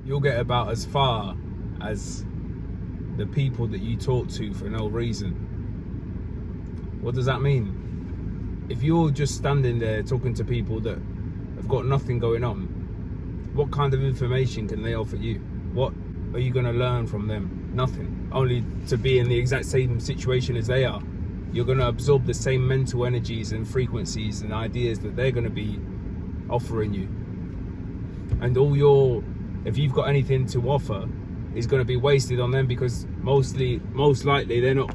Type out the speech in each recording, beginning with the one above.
you'll get about as far as the people that you talk to for no reason. What does that mean? If you're just standing there talking to people that have got nothing going on, what kind of information can they offer you? What are you going to learn from them? Nothing. Only to be in the exact same situation as they are. You're going to absorb the same mental energies and frequencies and ideas that they're going to be offering you. And if you've got anything to offer, is going to be wasted on them, because most likely they're not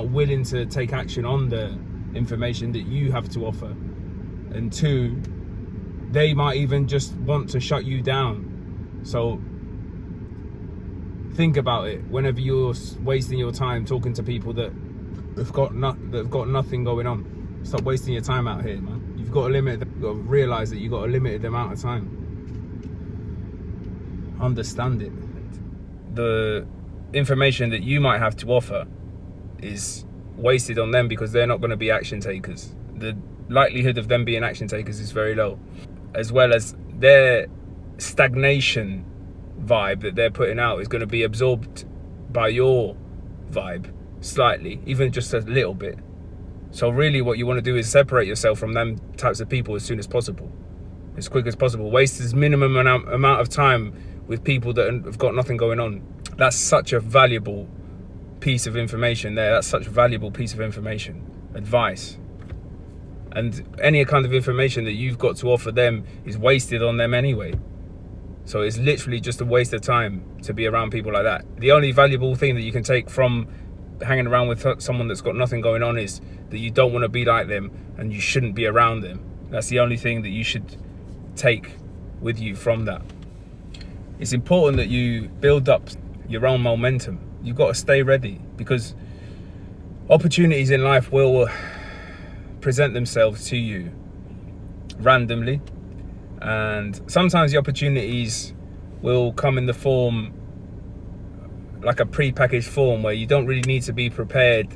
willing to take action on the information that you have to offer, and two, they might even just want to shut you down. So think about it whenever you're wasting your time talking to people that have got nothing going on. Stop wasting your time out here, man. You've got to realize that you've got a limited amount of time. Understand it. The information that you might have to offer is wasted on them because they're not going to be action takers. The likelihood of them being action takers is very low, as well as their stagnation vibe that they're putting out is going to be absorbed by your vibe slightly, even just a little bit. So really what you want to do is separate yourself from them types of people as soon as possible, as quick as possible. Waste as minimum amount of time with people that have got nothing going on. That's such a valuable piece of information there. That's such a valuable piece of information, advice. And any kind of information that you've got to offer them is wasted on them anyway. So it's literally just a waste of time to be around people like that. The only valuable thing that you can take from hanging around with someone that's got nothing going on is that you don't want to be like them and you shouldn't be around them. That's the only thing that you should take with you from that. It's important that you build up your own momentum. You've got to stay ready, because opportunities in life will present themselves to you randomly, and sometimes the opportunities will come in the form, like a pre-packaged form, where you don't really need to be prepared,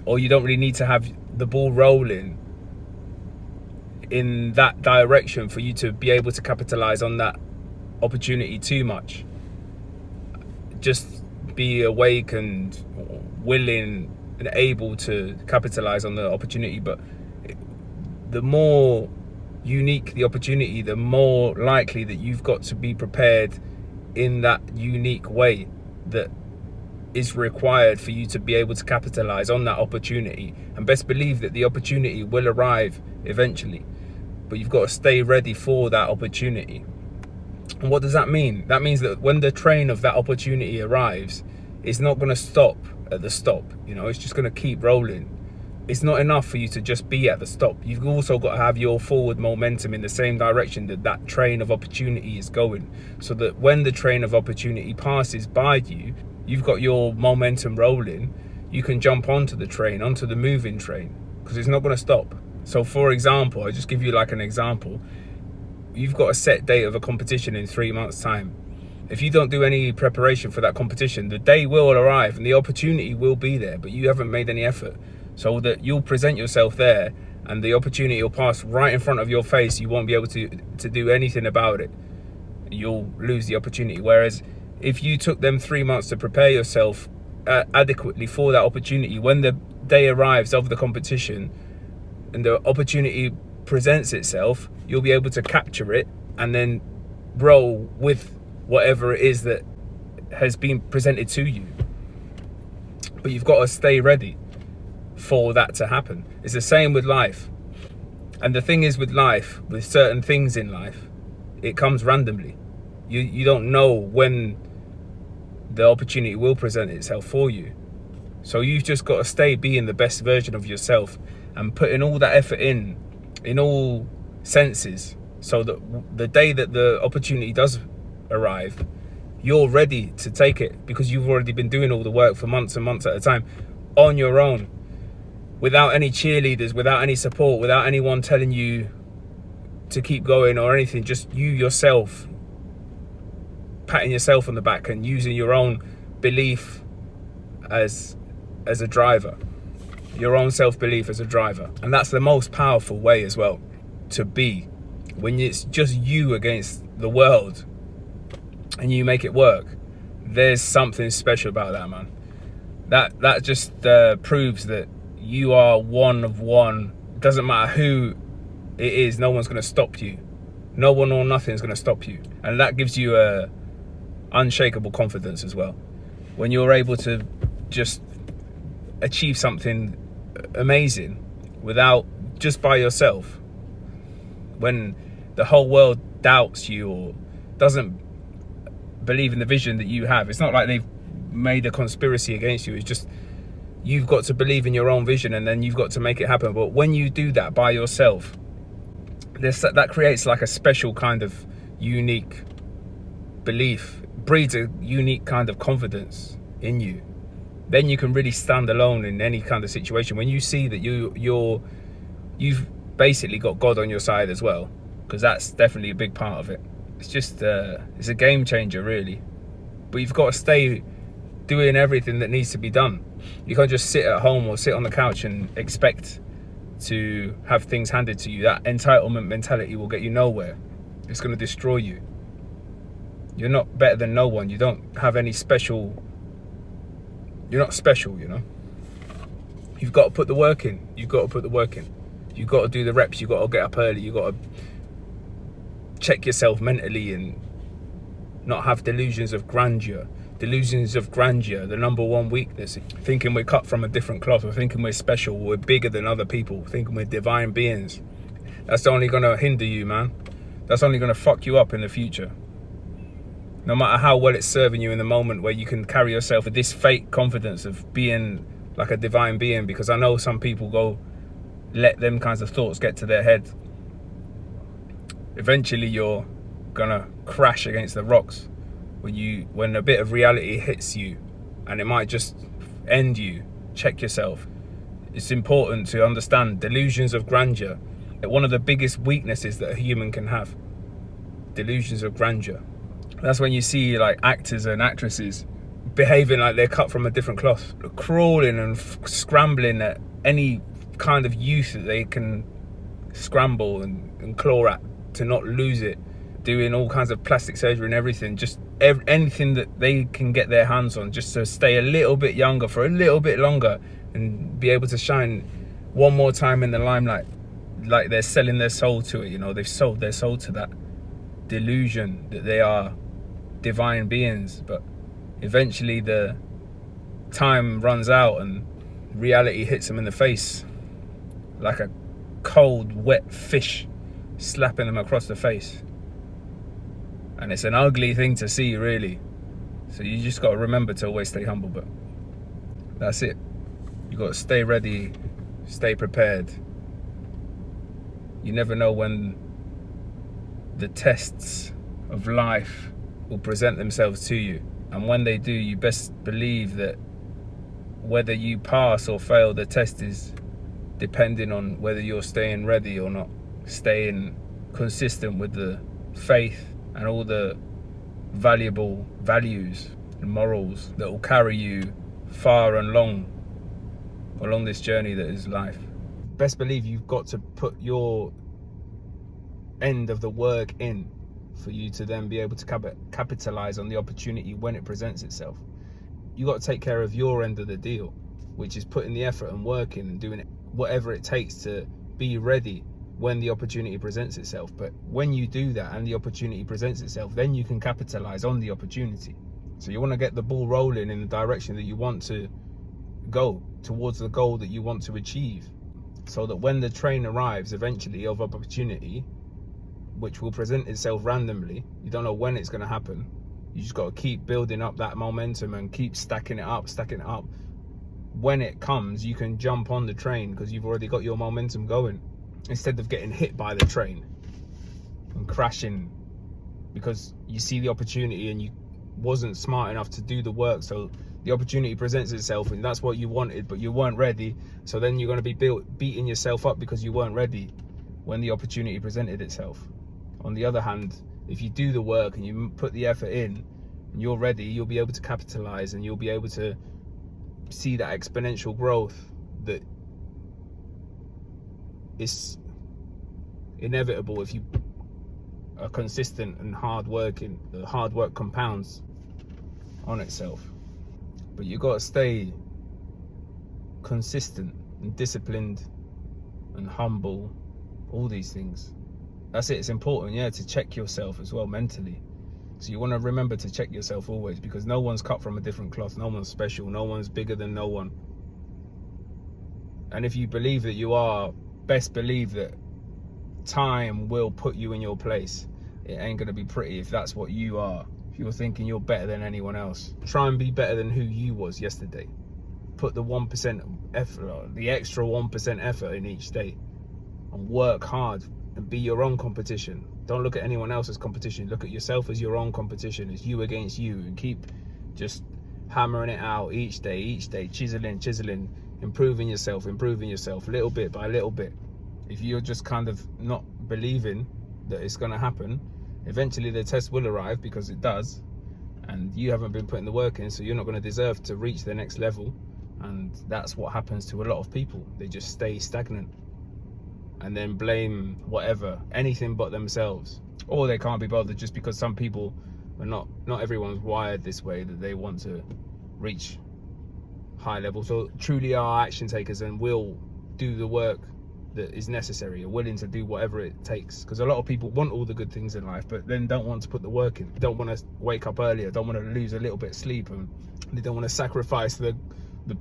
or you don't really need to have the ball rolling in that direction for you to be able to capitalize on that opportunity too much. Just be awake and willing and able to capitalize on the opportunity. But the more unique the opportunity, the more likely that you've got to be prepared in that unique way that is required for you to be able to capitalize on that opportunity. And best believe that the opportunity will arrive eventually, but you've got to stay ready for that opportunity. And what does that mean? That means that when the train of that opportunity arrives, it's not going to stop at the stop. It's just going to keep rolling. It's not enough for you to just be at the stop. You've also got to have your forward momentum in the same direction that train of opportunity is going, so that when the train of opportunity passes by you, you've got your momentum rolling. You can jump onto the train, onto the moving train, because it's not going to stop. So for example, I'll just give you like an example. You've got a set date of a competition in 3 months' time. If you don't do any preparation for that competition, the day will arrive and the opportunity will be there, but you haven't made any effort. So that you'll present yourself there and the opportunity will pass right in front of your face. You won't be able to do anything about it. You'll lose the opportunity. Whereas if you took them 3 months to prepare yourself adequately for that opportunity, when the day arrives of the competition and the opportunity presents itself, you'll be able to capture it and then roll with whatever it is that has been presented to you. But you've got to stay ready for that to happen. It's the same with life. And the thing is with life, with certain things in life, it comes randomly. You don't know when the opportunity will present itself for you. So you've just got to stay being the best version of yourself and putting all that effort in all senses, so that the day that the opportunity does arrive, you're ready to take it, because you've already been doing all the work for months and months at a time on your own, without any cheerleaders, without any support, without anyone telling you to keep going or anything. Just you yourself patting yourself on the back and using your own belief as a driver, your own self-belief as a driver. And that's the most powerful way as well to be, when it's just you against the world and you make it work, there's something special about that, man. That just proves that you are one of one. It doesn't matter who it is, no one's going to stop you. No one or nothing is going to stop you. And that gives you a unshakable confidence as well. When you're able to just achieve something amazing just by yourself, when the whole world doubts you or doesn't believe in the vision that you have. It's not like they've made a conspiracy against you. It's just you've got to believe in your own vision, and then you've got to make it happen. But when you do that by yourself, that creates like a special kind of unique belief, breeds a unique kind of confidence in you. Then you can really stand alone in any kind of situation. When you see that you've basically got God on your side as well, because that's definitely a big part of it. It's just it's a game changer, really. But you've got to stay doing everything that needs to be done. You can't just sit at home or sit on the couch and expect to have things handed to you. That entitlement mentality will get you nowhere. It's going to destroy you. You're not better than no one. You don't have any special. You're not special, you know. You've got to put the work in. You've got to put the work in. You've got to do the reps. You've got to get up early. You've got to check yourself mentally and not have delusions of grandeur. Delusions of grandeur, the number one weakness. Thinking we're cut from a different cloth, or thinking we're special, we're bigger than other people, thinking we're divine beings. That's only going to hinder you, man. That's only going to fuck you up in the future. No matter how well it's serving you in the moment, where you can carry yourself with this fake confidence of being like a divine being, because I know some people let them kinds of thoughts get to their head. Eventually you're gonna crash against the rocks when a bit of reality hits you, and it might just end you. Check yourself. It's important to understand delusions of grandeur. One of the biggest weaknesses that a human can have. Delusions of grandeur. That's when you see like actors and actresses behaving like they're cut from a different cloth, crawling and scrambling at any kind of youth that they can scramble and claw at to not lose it, doing all kinds of plastic surgery and everything, just anything that they can get their hands on, just to stay a little bit younger for a little bit longer and be able to shine one more time in the limelight, like they're selling their soul to it. You know, they've sold their soul to that delusion that they are divine beings. But eventually the time runs out and reality hits them in the face like a cold, wet fish slapping them across the face. And it's an ugly thing to see, really. So you just got to remember to always stay humble. But that's it. You got to stay ready, stay prepared. You never know when the tests of life will present themselves to you. And when they do, you best believe that whether you pass or fail the test is depending on whether you're staying ready or not, staying consistent with the faith and all the valuable values and morals that will carry you far and long along this journey that is life. Best believe you've got to put your end of the work in for you to then be able to capitalize on the opportunity when it presents itself. You got to take care of your end of the deal, which is putting the effort and working and doing whatever it takes to be ready when the opportunity presents itself. But when you do that and the opportunity presents itself, then you can capitalize on the opportunity. So you want to get the ball rolling in the direction that you want to go, towards the goal that you want to achieve, so that when the train arrives eventually of opportunity, which will present itself randomly, you don't know when it's going to happen, you just got to keep building up that momentum and keep stacking it up. When it comes, you can jump on the train because you've already got your momentum going, instead of getting hit by the train and crashing because you see the opportunity and you wasn't smart enough to do the work. So the opportunity presents itself and that's what you wanted, but you weren't ready. So then you're going to be beating yourself up because you weren't ready when the opportunity presented itself. On the other hand, if you do the work and you put the effort in and you're ready, you'll be able to capitalize and you'll be able to see that exponential growth that is inevitable if you are consistent and hard working. The hard work compounds on itself. But you got to stay consistent and disciplined and humble, all these things. That's it. It's important, yeah, to check yourself as well mentally. So you want to remember to check yourself always, because no one's cut from a different cloth. No one's special. No one's bigger than no one. And if you believe that you are, best believe that time will put you in your place. It ain't going to be pretty if that's what you are. If you're thinking you're better than anyone else, try and be better than who you was yesterday. Put the 1% effort, the extra 1% effort in each day, and work hard and be your own competition. Don't look at anyone else's competition. Look at yourself as your own competition. It's you against you, and keep just hammering it out each day, chiseling, improving yourself little bit by little bit. If you're just kind of not believing that it's going to happen, eventually the test will arrive, because it does, and you haven't been putting the work in, so you're not going to deserve to reach the next level. And that's what happens to a lot of people. They just stay stagnant and then blame whatever, anything but themselves. Or they can't be bothered, just because some people are not everyone's wired this way, that they want to reach high levels, so truly are action takers and will do the work that is necessary, are willing to do whatever it takes. Because a lot of people want all the good things in life, but then don't want to put the work in, don't want to wake up earlier, don't want to lose a little bit of sleep, and they don't want to sacrifice the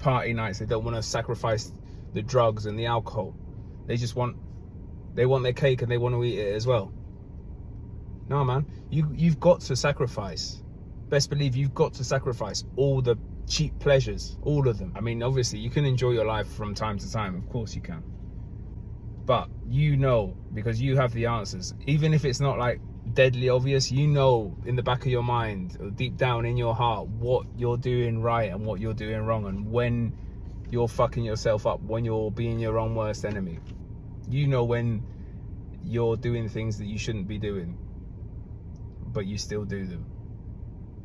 party nights, they don't want to sacrifice the drugs and the alcohol. They just want their cake and they want to eat it as well. No, man, you've got to sacrifice. Best believe you've got to sacrifice all the cheap pleasures, all of them. I mean, obviously you can enjoy your life from time to time, of course you can, but you know, because you have the answers, even if it's not like deadly obvious, you know in the back of your mind or deep down in your heart what you're doing right and what you're doing wrong, and when you're fucking yourself up, when you're being your own worst enemy. You know when you're doing things that you shouldn't be doing, but you still do them.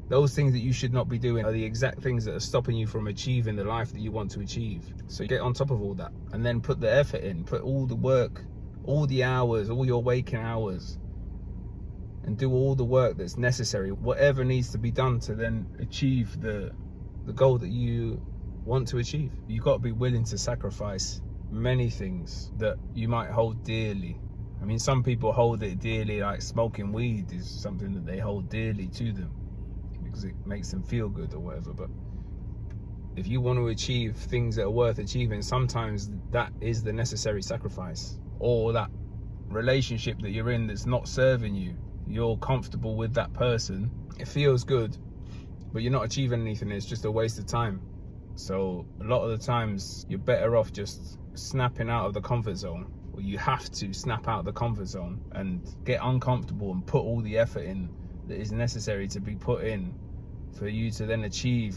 Those things that you should not be doing are the exact things that are stopping you from achieving the life that you want to achieve. So get on top of all that, and then put the effort in, put all the work, all the hours, all your waking hours, and do all the work that's necessary, whatever needs to be done to then achieve the goal that you want to achieve. You've got to be willing to sacrifice many things that you might hold dearly. I mean, some people hold it dearly, like smoking weed is something that they hold dearly to them because it makes them feel good or whatever. But if you want to achieve things that are worth achieving, sometimes that is the necessary sacrifice. Or that relationship that you're in that's not serving you, you're comfortable with that person, it feels good, but you're not achieving anything, it's just a waste of time. So a lot of the times you're better off just snapping out of the comfort zone, or you have to snap out of the comfort zone and get uncomfortable and put all the effort in that is necessary to be put in for you to then achieve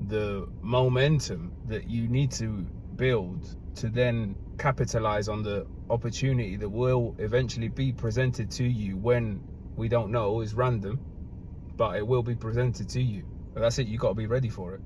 the momentum that you need to build to then capitalize on the opportunity that will eventually be presented to you. When we don't know, is random, but it will be presented to you. But that's it, you got to be ready for it.